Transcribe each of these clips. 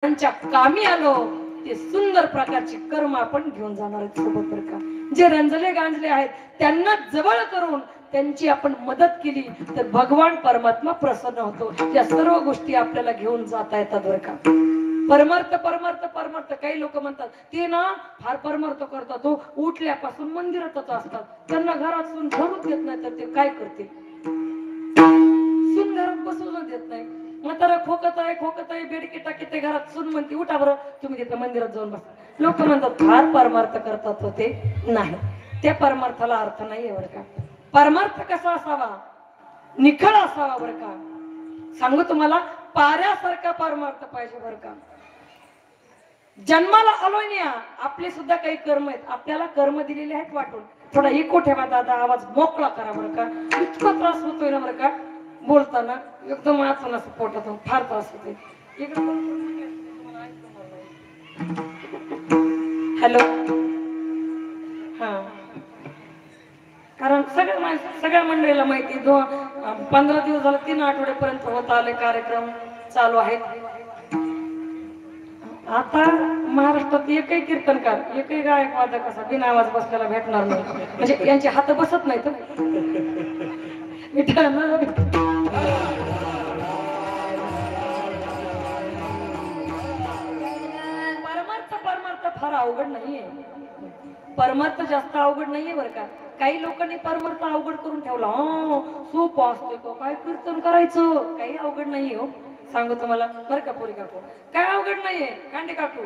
त्यांच्या कामी आलो ते सुंदर प्रकारचे कर्म आपण घेऊन जाणार आहेत सोबत बरं का. जे रंजले गांजले आहेत त्यांना जवळ करून त्यांची आपण मदत केली तर भगवान परमात्मा प्रसन्न होतो. या सर्व गोष्टी आपल्याला घेऊन जाता येतात बरं का. परमार्थ परमार्थ परमार्थ काही लोक म्हणतात ते ना फार परमार्थ करतात, तो उठल्यापासून मंदिरातच असतात, त्यांना घरातून धरूच देत नाही तर ते काय करतील. सून घरात बसून देत नाही, म्हातारा खोकत आहे बेडकी टाकी ते घरात सून म्हणते उठा बरं तुम्ही तिथं मंदिरात जाऊन बसा. लोक म्हणतात फार परमार्थ करतात होते, नाही त्या परमार्थाला अर्थ नाहीये बरं का. परमार्थ कसा असावा, निखळ असावा बरं का. सांगू तुम्हाला पाऱ्यासारखा परमार्थ पाहिजे बरं का. जन्माला आलोय ना, आपले सुद्धा काही कर्म आहेत, आपल्याला कर्म दिलेले आहेत वाटून. थोडा इको ठेवा दादा, आवाज मोकळा करा बरं का. इतका त्रास होतोय ना बरं का बोलताना, एकदम वाचून असं पोटात फार त्रास होतोय. हॅलो हा, कारण सगळ्या मंडळीला माहिती 15 दिवस झाले, 3 आठवड्यापर्यंत होत आले कार्यक्रम चालू आहेत. आता महाराष्ट्रात एकही कीर्तनकार एकही गायक वादक असा बिना आवाज बसलेला भेटणार नाही, म्हणजे यांचे हात बसत नाहीत. परमार्थ परमार्थ फार अवघड नाहीये, परमार्थ जास्त अवघड नाहीये बरं का. काही लोकांनी परमार्थ अवघड करून ठेवला. सोपं असतोय तो, काय कीर्तन करायचं काही अवघड नाहीये हो. सांगू तुम्हाला बरं का पोरी काकू, काय अवघड नाहीये कांडे काकू,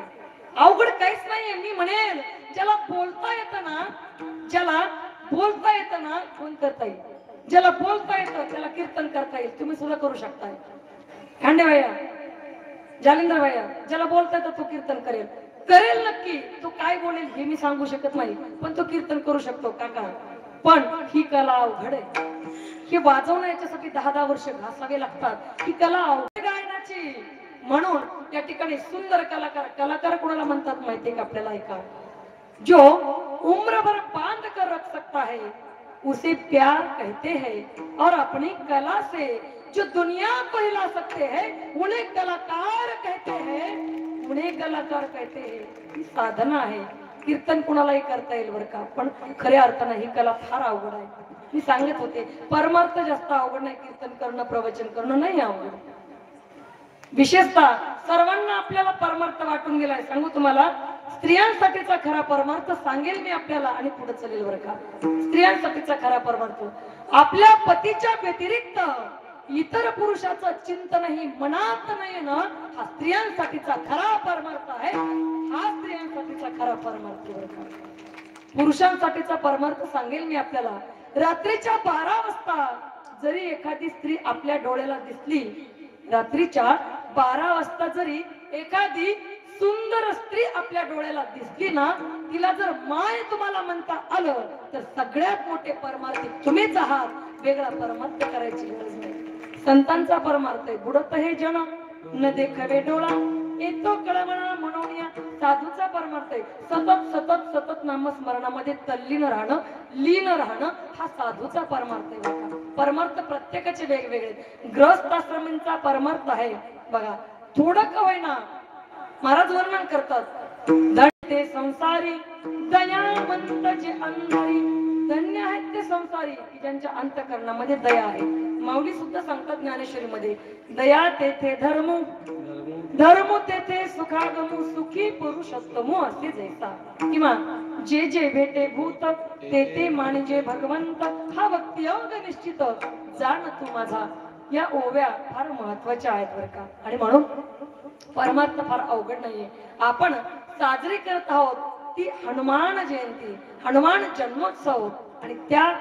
अवघड काहीच नाहीये. मी म्हणेल ज्याला बोलता येतं ना, ज्याला बोलता येतं ना फोन करता येईल, ज्याला बोलता येतं त्याला कीर्तन करता येईल. तुम्ही सुद्धा करू शकताय खांडे भैया, जालिंदर भैया, ज्याला बोलता येतं तो कीर्तन करेल, करेल नक्की. तो काय बोलेल हे मी सांगू शकत नाही, पण तो कीर्तन करू शकतो काका. पण ही कला अवघड आहे, हे वाजवणं याच्यासाठी 10-10 वर्ष घासावे लागतात. ही कला अवघड गायनाची. म्हणून या ठिकाणी सुंदर कलाकार, कलाकार कोणाला म्हणतात माहितीये का आपल्याला, ऐका. जो उम्र भर बांध कर रख सकता है उसे प्यार कहते हैं, और अपनी कला से जो दुनिया को हिला सकते हैं उन्हें कलाकार कहते हैं, उन्हें कलाकार कहते हैं. ही साधना आहे. कीर्तन कुणालाही करता येईल बरं का, पण खऱ्या अर्थानं ही कला फार अवघड आहे. मी सांगत होते परमार्थ जास्त अवघड नाही, कीर्तन करणं प्रवचन करणं नाही अवघड. विशेषतः सर्वांना आपल्याला परमार्थ वाटून गेलाय. सांगू तुम्हाला स्त्रियांसाठीचा खरा परमार्थ सांगेल मी आपल्याला आणि पुढे चालेल बरं का. स्त्रियांसाठीचा खरा परमार्थ आपल्या पतीच्या व्यतिरिक्त इतर पुरुषाचं चिंतनही मनात नाही ना, हा स्त्रियांसाठीचा खरा परमार्थ आहे. हा स्त्रियांसाठीचा खरा परमार्थ बरं का. पुरुषांसाठीचा परमार्थ सांगेल मी आपल्याला. रात्रीच्या 12 वाजता जरी एखादी स्त्री आपल्या डोळ्याला दिसली, रात्रीच्या 12 वाजता जरी एखादी सुंदर स्त्री आपल्या डोळ्याला दिसली ना, तिला जर माय तुम्हाला म्हणता आलं तर सगळ्यात मोठे परमार्थ तुम्हीच आहात. वेगळा परमार्थ करायची गरज नाही. संतांचा परमार्थ आहे बुडत हे जन न देखवे डोळा येतो कळवळा म्हणून या. साधूचा परमार्थ आहे सतत सतत सतत नामस्मरणामध्ये तल्लीन राहणं, लीन राहणं. हा साधूचा परमार्थ आहे बघा. परमार्थ प्रत्येकाचे वेगवेगळे. ग्रस्त आश्रमींचा परमार्थ आहे बघा, थोडं का होईना महाराज वर्णन करतात. धन्य संसारी दयावंत जे अंधारी, धन्य आहेत ते संसारी की ज्यांच्या अंतःकरणामध्ये दया आहे. माऊली सुद्धा सांगतात ज्ञानेश्वरीमध्ये, दया तेथे धर्म, धर्म तेथे सुखागमू, सुखी पुरुषोत्तमो असे जैसा. किंवा जे जे भेटे भूत ते ते मानजे भगवंत, हा भक्तियोग निश्चित जाण तू माझा. या ओव्या फार महत्वाच्या आहेत बरं का. आणि म्हणून परमार्थ फार अवघड नाहीये. आपण साजरी करत आहोत ती हनुमान जयंती, हनुमान जन्मोत्सव, आणि त्या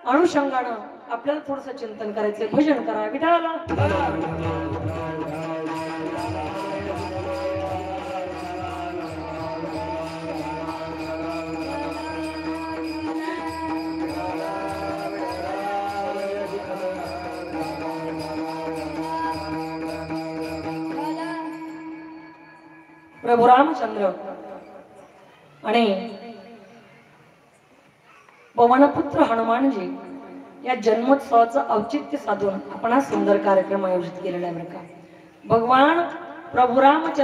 अनुषंगानं आपल्याला थोडस चिंतन करायचंय. भजन करा विठाला. प्रभू रामचंद्र आणि पवनपुत्र हनुमानजी या जन्मोत्सवाचं औचित्य साधून आपण हा सुंदर कार्यक्रम आयोजित केलेला आहे बरं का. भगवान प्रभू रामचंद्र